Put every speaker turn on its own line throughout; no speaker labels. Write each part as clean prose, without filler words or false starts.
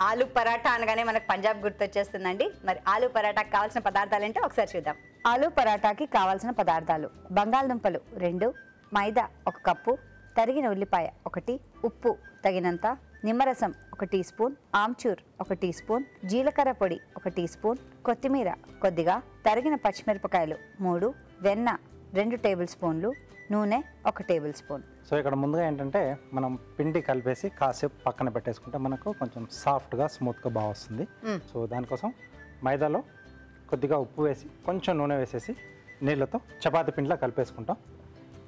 ఆలు పరాఠా అనగానే మనకు పంజాబ్ గుర్తొచ్చేస్తుందండి. మరి ఆలు పరాఠాకి కావాల్సిన పదార్థాలు ఏంటో ఒకసారి చూద్దాం. ఆలు పరాఠాకి కావాల్సిన పదార్థాలు: బంగాళదుంపలు 2, మైదా 1 కప్పు, తరిగిన ఉల్లిపాయ 1, ఉప్పు తగినంత, నిమ్మరసం 1 టీ స్పూన్, ఆమ్చూర్ 1 టీ స్పూన్, జీలకర్ర పొడి 1 టీ స్పూన్, కొత్తిమీర కొద్దిగా, తరిగిన పచ్చిమిరపకాయలు 3, వెన్న 2 టేబుల్ స్పూన్లు, నూనె 1 టేబుల్ స్పూన్.
సో ఇక్కడ ముందుగా ఏంటంటే మనం పిండి కలిపేసి కాసేపు పక్కన పెట్టేసుకుంటే మనకు కొంచెం సాఫ్ట్గా స్మూత్గా బాగా వస్తుంది. సో దానికోసం మైదాలో కొద్దిగా ఉప్పు వేసి కొంచెం నూనె వేసేసి నీళ్ళతో చపాతీ పిండిలా కలిపేసుకుంటాం.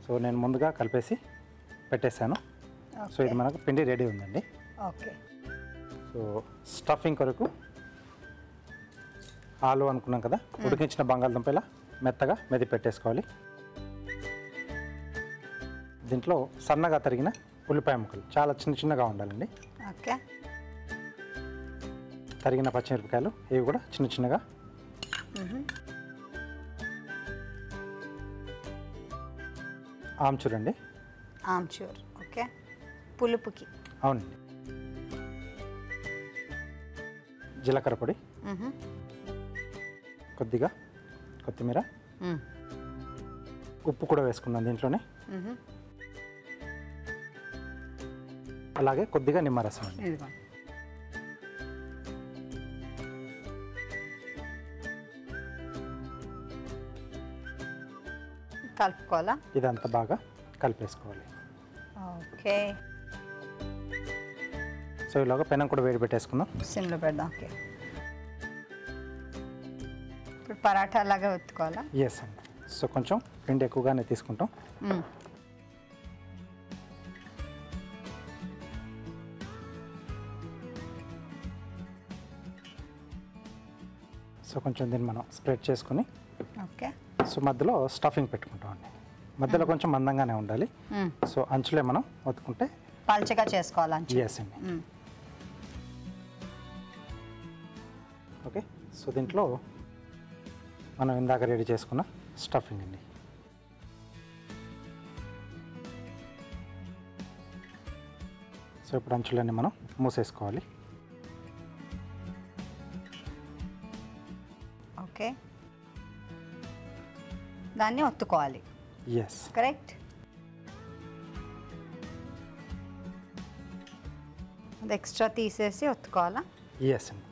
సో నేను ముందుగా కలిపేసి పెట్టేశాను. సో ఇది మనకు పిండి రెడీ ఉందండి.
ఓకే.
సో స్టఫింగ్ కొరకు ఆలు అనుకున్నాం కదా, ఉడికించిన బంగాళదుంప ఇలా మెత్తగా మెది పెట్టేసుకోవాలి. దీంట్లో సన్నగా తరిగిన ఉల్లిపాయ ముక్కలు చాలా చిన్నగా ఉండాలండి.
ఓకే.
తరిగిన పచ్చిమిరపకాయలు ఇవి కూడా చిన్నగా. ఆమ్చూర్ అండి.
ఆమ్చూర్ ఓకే, పులుపుకి.
అవునండి. జీలకర్ర పొడి, కొద్దిగా కొత్తిమీర, ఉప్పు కూడా వేసుకున్నాను దీంట్లోనే. అలాగే కొద్దిగా నిమ్మరసం అండి.
కలుపుకోవాలా?
ఇదంతా బాగా కలిపేసుకోవాలి.
ఓకే.
సో ఇలాగ పెనం కూడా వేడి పెట్టేసుకుందాం.
సిమ్లో పెడదాం. ఓకే. ఇప్పుడు పరాఠా లాగా ఒత్తుకోవాలా?
ఎస్ అండి. సో కొంచెం పిండి ఎక్కువగానే తీసుకుంటాం. సో కొంచెం దీన్ని మనం స్ప్రెడ్ చేసుకుని
ఓకే.
సో మధ్యలో స్టఫింగ్ పెట్టుకుంటాం అండి. మధ్యలో కొంచెం మందంగానే ఉండాలి. సో అంచులే మనం ఒత్తుకుంటే
పల్చగా చేసుకోవాలి.
ఎస్ అండి. ఓకే. సో దీంట్లో మనం ఇందాక రెడీ చేసుకున్న స్టఫింగ్ అండి. సో ఇప్పుడు అంచులన్నీ మనం మూసేసుకోవాలి.
ఓకే. దాన్ని ఒత్తుకోవాలి.
Yes,
correct. అది ఎక్స్ట్రా తీసేసి ఒత్తుకోవాలా?
ఎస్ అండి.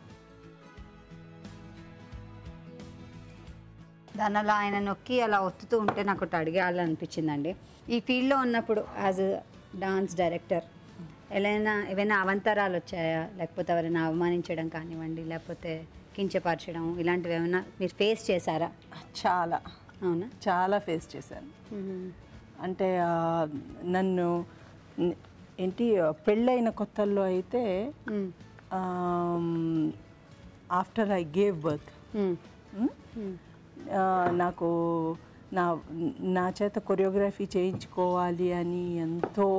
దాని అలా ఆయన నొక్కి అలా ఒత్తుతూ ఉంటే నాకు ఒకటి అడిగాలనిపించిందండి. ఈ ఫీల్డ్లో ఉన్నప్పుడు యాజ్ డాన్స్ డైరెక్టర్ ఏవైనా అవంతరాలు వచ్చాయా? లేకపోతే ఎవరైనా అవమానించడం కానివ్వండి, లేకపోతే కించపరచడం, ఇలాంటివి ఏమైనా మీరు ఫేస్ చేశారా?
చాలా.
అవునా?
చాలా ఫేస్ చేశాను. అంటే నన్ను ఏంటి పెళ్ళైన కొత్తల్లో అయితే ఆఫ్టర్ ఐ గేవ్ బర్త్ నాకు నా చేత కొరియోగ్రఫీ చేయించుకోవాలి అని ఎంతో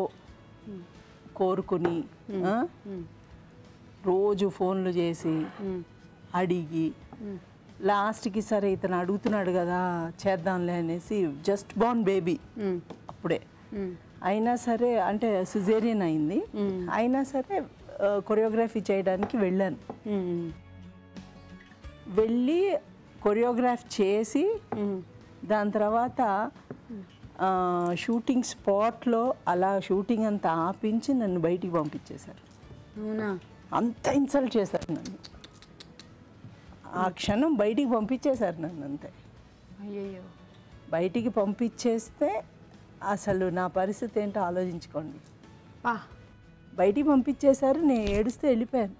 కోరుకుని రోజు ఫోన్లు చేసి అడిగి లాస్ట్కి సరే ఇతను అడుగుతున్నాడు కదా చేద్దాంలే అనేసి, జస్ట్ బోర్న్ బేబీ అప్పుడే అయినా సరే, అంటే సిజేరియన్ అయింది అయినా సరే కొరియోగ్రఫీ చేయడానికి వెళ్ళాను. వెళ్ళి కొరియోగ్రాఫ్ చేసి దాని తర్వాత షూటింగ్ స్పాట్లో అలా షూటింగ్ అంతా ఆపించి నన్ను బయటికి పంపించేశారు. అంత ఇన్సల్ట్ చేశారు నన్ను. ఆ క్షణం బయటికి పంపించేశారు నన్ను అంతే.
అయ్యో.
బయటికి పంపించేస్తే అసలు నా పరిస్థితి ఏంటో ఆలోచించుకోండి. బయటికి పంపించేశారు, నేను ఏడుస్తే వెళ్ళిపోయాను.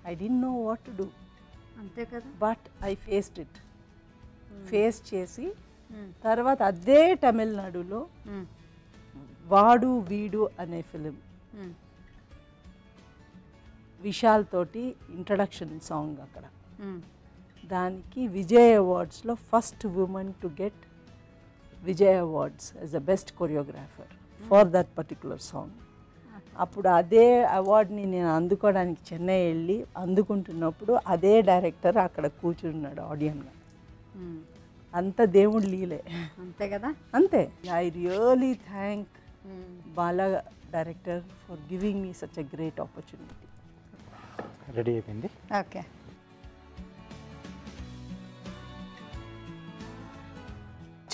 I didn't know what to do.
అంతే కదా.
But I faced it. Face చేసి తర్వాత అదే తమిళనాడులో వాడు వీడు అనే ఫిలిం విశాల్ తోటి ఇంట్రడక్షన్ సాంగ్ అక్కడ, దానికి విజయ్ అవార్డ్స్లో first women to get Vijay awards as a best choreographer for that particular song. అప్పుడు అదే అవార్డ్ని నేను అందుకోవడానికి చెన్నై వెళ్ళి అందుకుంటున్నప్పుడు అదే డైరెక్టర్ అక్కడ కూర్చున్నాడు ఆడియన్గా. అంత దేవుడు లీలే.
అంతే కదా.
అంతే. I really thank Bala director for giving me such a great opportunity.
Ready అయిపోయింది.
ఓకే.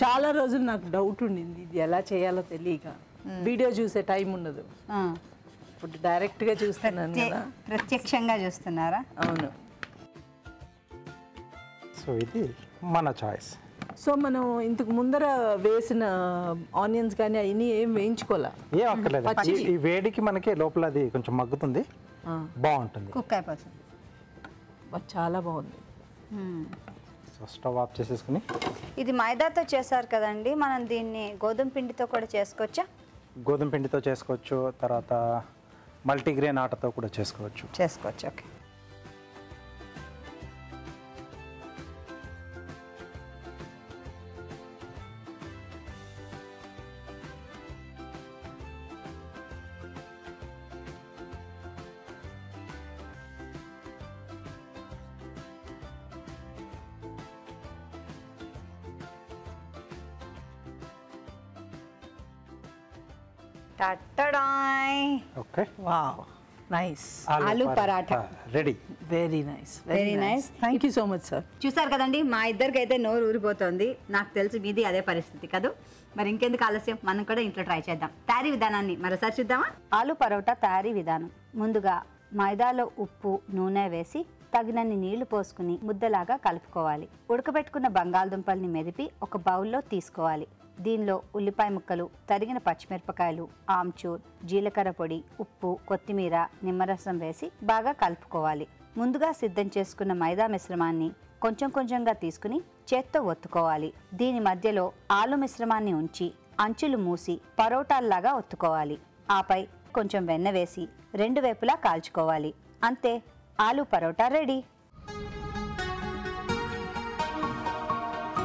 చాలా రోజులు నాకు డౌట్ ఉండింది ఇది ఎలా చేయాలో తెలియక, వీడియో చూసే టైం ఉండదు. ఇప్పుడు డైరెక్ట్గా చూస్తున్నాను కదా.
ప్రత్యక్షంగా చూస్తున్నారా?
అవును.
సో ఇది మన చాయిస్.
సో మనం ఇంతకు ముందర వేసిన ఆనియన్స్ కానీ అవన్నీ ఏం వేయించుకోవాలా?
ఏం అక్కర్లేదు. ఈ వేడికి మనకి లోపల అది కొంచెం మగ్గుతుంది, బాగుంటుంది.
కుక్ అయిపోతుంది.
చాలా బాగుంది.
సో స్టవ్ ఆఫ్ చేసేసుకుని,
ఇది మైదాతో చేశారు కదండి, మనం దీన్ని గోధుమ పిండితో కూడా చేసుకోవచ్చా?
గోధుమ పిండితో చేసుకోవచ్చు, తర్వాత మల్టీగ్రెయిన్ ఆటతో కూడా చేసుకోవచ్చు.
చేసుకోవచ్చు. Okay.
Okay.
Wow, nice.
Aloo paratha
ready.
Very nice,
very nice.
Thank you so much sir.
చూసారు కదండి, మా ఇద్దరికి అయితే నోరు ఊరిపోతుంది. నాకు తెలిసి మీది అదే పరిస్థితి కదా. మరి ఇంకెందుకు ఆలస్యం, మనం కూడా ఇంట్లో ట్రై చేద్దాం. తయారీ విధానాన్ని మరోసారి చూద్దామా? ఆలు పరోటా తయారీ విధానం. ముందుగా మైదాలో ఉప్పు, నూనె వేసి తగినన్ని నీళ్లు పోసుకుని ముద్దలాగా కలుపుకోవాలి. ఉడకబెట్టుకున్న బంగాళదుంపల్ని మెదిపి ఒక బౌల్లో తీసుకోవాలి. దీనిలో ఉల్లిపాయ ముక్కలు, తరిగిన పచ్చిమిరపకాయలు, ఆమ్చూర్, జీలకర్ర పొడి, ఉప్పు, కొత్తిమీర, నిమ్మరసం వేసి బాగా కలుపుకోవాలి. ముందుగా సిద్ధం చేసుకున్న మైదా మిశ్రమాన్ని కొంచెం కొంచెంగా తీసుకుని చేత్తో ఒత్తుకోవాలి. దీని మధ్యలో ఆలు మిశ్రమాన్ని ఉంచి అంచులు మూసి పరోటాల్లాగా ఒత్తుకోవాలి. ఆపై కొంచెం వెన్న వేసి రెండు వైపులా కాల్చుకోవాలి. అంతే, ఆలు పరోటా రెడీ.